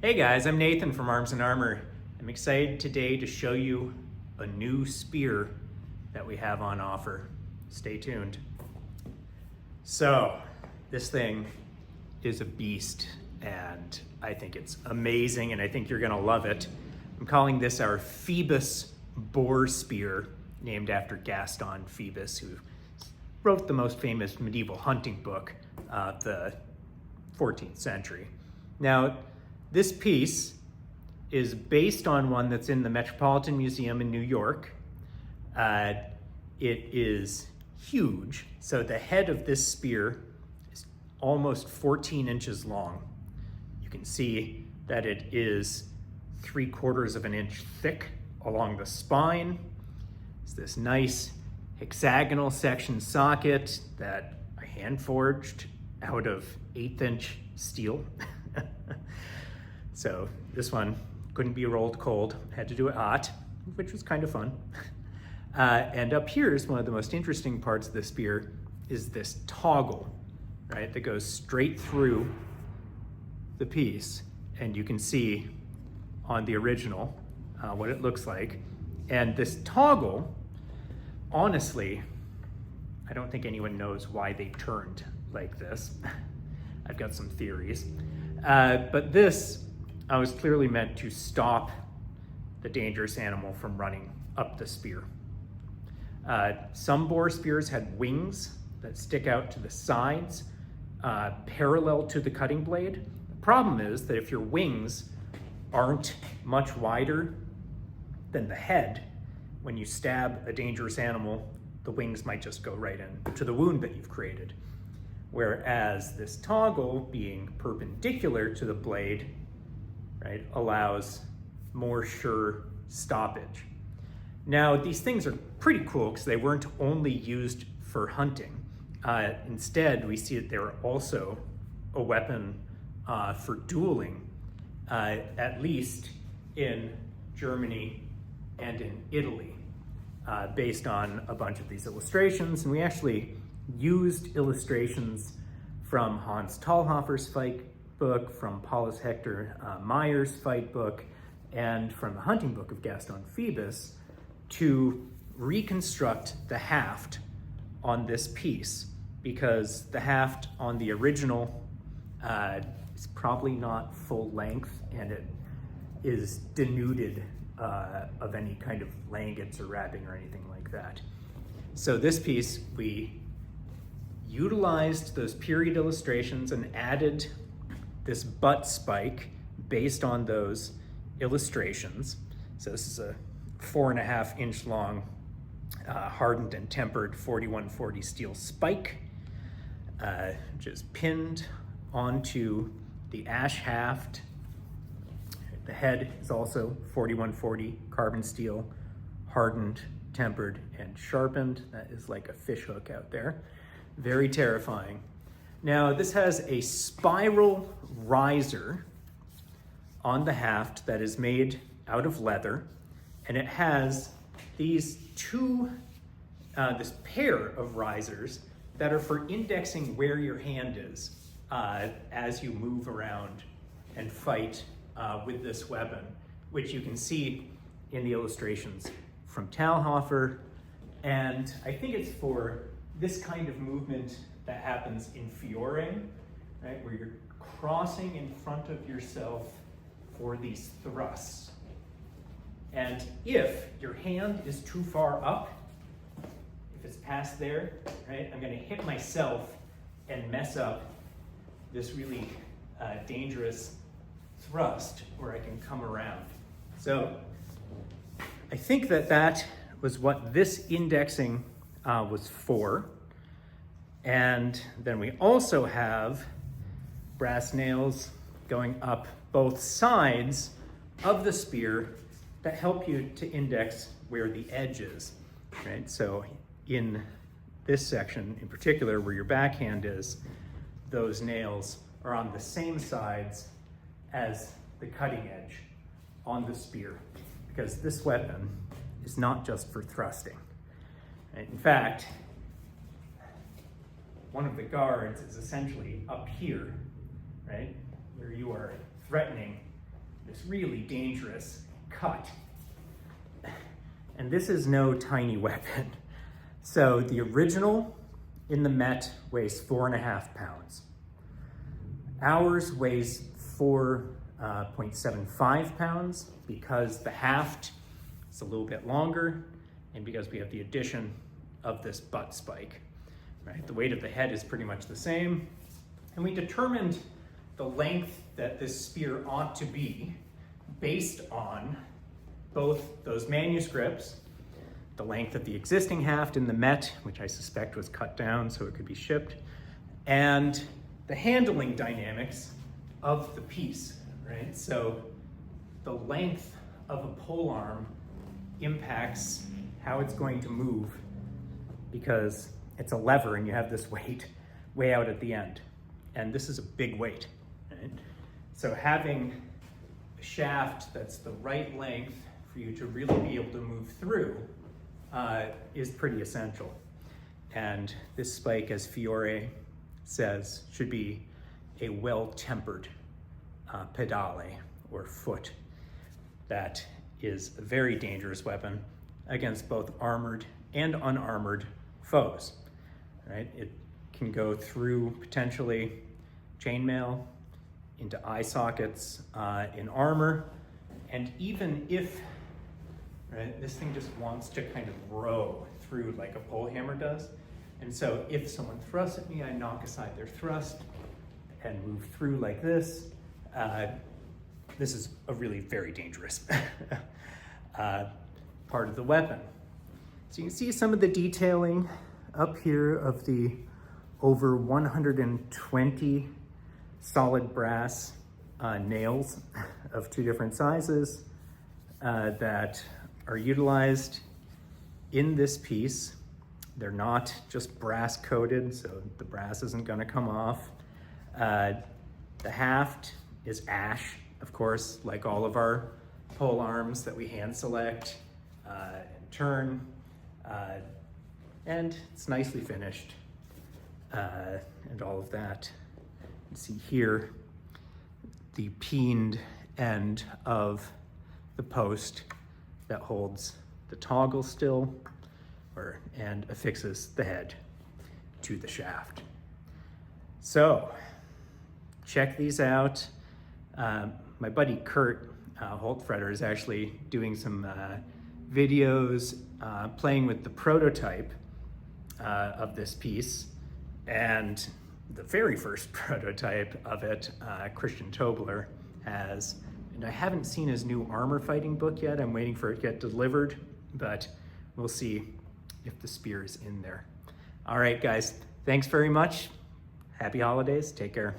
Hey guys, I'm Nathan from Arms and Armor. I'm excited today to show you a new spear that we have on offer. Stay tuned. So, this thing is a beast and I think it's amazing and I think you're gonna love it. I'm calling this our Fébus Boar Spear, named after Gaston Phoebus, who wrote the most famous medieval hunting book of the 14th century. Now, this piece is based on one that's in the Metropolitan Museum in New York. It is huge. So the head of this spear is almost 14 inches long. You can see that it is 3/4 of an inch thick along the spine. It's this nice hexagonal section socket that I hand forged out of 1/8 inch steel. So this one couldn't be rolled cold, had to do it hot, which was kind of fun. And up here is one of the most interesting parts of the spear, is this toggle, right, that goes straight through the piece. And you can see on the original what it looks like. And this toggle, honestly, I don't think anyone knows why they turned like this. I've got some theories. But this was clearly meant to stop the dangerous animal from running up the spear. Some boar spears had wings that stick out to the sides, parallel to the cutting blade. The problem is that if your wings aren't much wider than the head, when you stab a dangerous animal, the wings might just go right into the wound that you've created. Whereas this toggle, being perpendicular to the blade, right, allows more sure stoppage. Now, these things are pretty cool because they weren't only used for hunting. Instead, we see that they were also a weapon for dueling, at least in Germany and in Italy, based on a bunch of these illustrations. And we actually used illustrations from Hans Talhoffer's fight book, from Paulus Hector Meyer's fight book, and from the hunting book of Gaston Phoebus to reconstruct the haft on this piece, because the haft on the original is probably not full length and it is denuded of any kind of langets or wrapping or anything like that. So this piece, we utilized those period illustrations and added this butt spike based on those illustrations. So this is a 4.5 inch long hardened and tempered 4140 steel spike, which is pinned onto the ash haft. The head is also 4140 carbon steel, hardened, tempered, and sharpened. That is like a fish hook out there. Very terrifying. Now, this has a spiral riser on the haft that is made out of leather, and it has these this pair of risers that are for indexing where your hand is as you move around and fight with this weapon, which you can see in the illustrations from Talhoffer. And I think it's for this kind of movement that happens in fioring, right, where you're crossing in front of yourself for these thrusts. And if your hand is too far up, if it's past there, right, I'm gonna hit myself and mess up this really dangerous thrust where I can come around. So I think that was what this indexing was for. And then we also have brass nails going up both sides of the spear that help you to index where the edge is, right? So in this section in particular, where your backhand is, those nails are on the same sides as the cutting edge on the spear, because this weapon is not just for thrusting. Right? In fact, one of the guards is essentially up here, right, where you are threatening this really dangerous cut. And this is no tiny weapon. So the original in the Met weighs 4.5 pounds. Ours weighs 4.75 pounds because the haft is a little bit longer and because we have the addition of this butt spike, right? The weight of the head is pretty much the same. And we determined the length that this spear ought to be based on both those manuscripts, the length of the existing haft in the Met, which I suspect was cut down so it could be shipped, and the handling dynamics of the piece, right? So the length of a pole arm impacts how it's going to move because it's a lever and you have this weight way out at the end. And this is a big weight, right? So having a shaft that's the right length for you to really be able to move through is pretty essential. And this spike, as Fiore says, should be a well-tempered pedale or foot that is a very dangerous weapon against both armored and unarmored foes, right? It can go through potentially chainmail into eye sockets in armor, and even if, right, this thing just wants to kind of row through like a pole hammer does, and so if someone thrusts at me, I knock aside their thrust and move through like this. This is a really very dangerous part of the weapon. So you can see some of the detailing up here of the over 120 solid brass nails of 2 different sizes that are utilized in this piece. They're not just brass coated, so the brass isn't gonna come off. The haft is ash, of course, like all of our pole arms that we hand select and turn. And it's nicely finished and all of that. You see here the peened end of the post that holds the toggle still and affixes the head to the shaft. So check these out. My buddy Kurt Holtfretter is actually doing some videos playing with the prototype of this piece, and the very first prototype of it, Christian Tobler has, and I haven't seen his new armor fighting book yet. I'm waiting for it to get delivered, but we'll see if the spear is in there. All right, guys, thanks very much. Happy holidays, take care.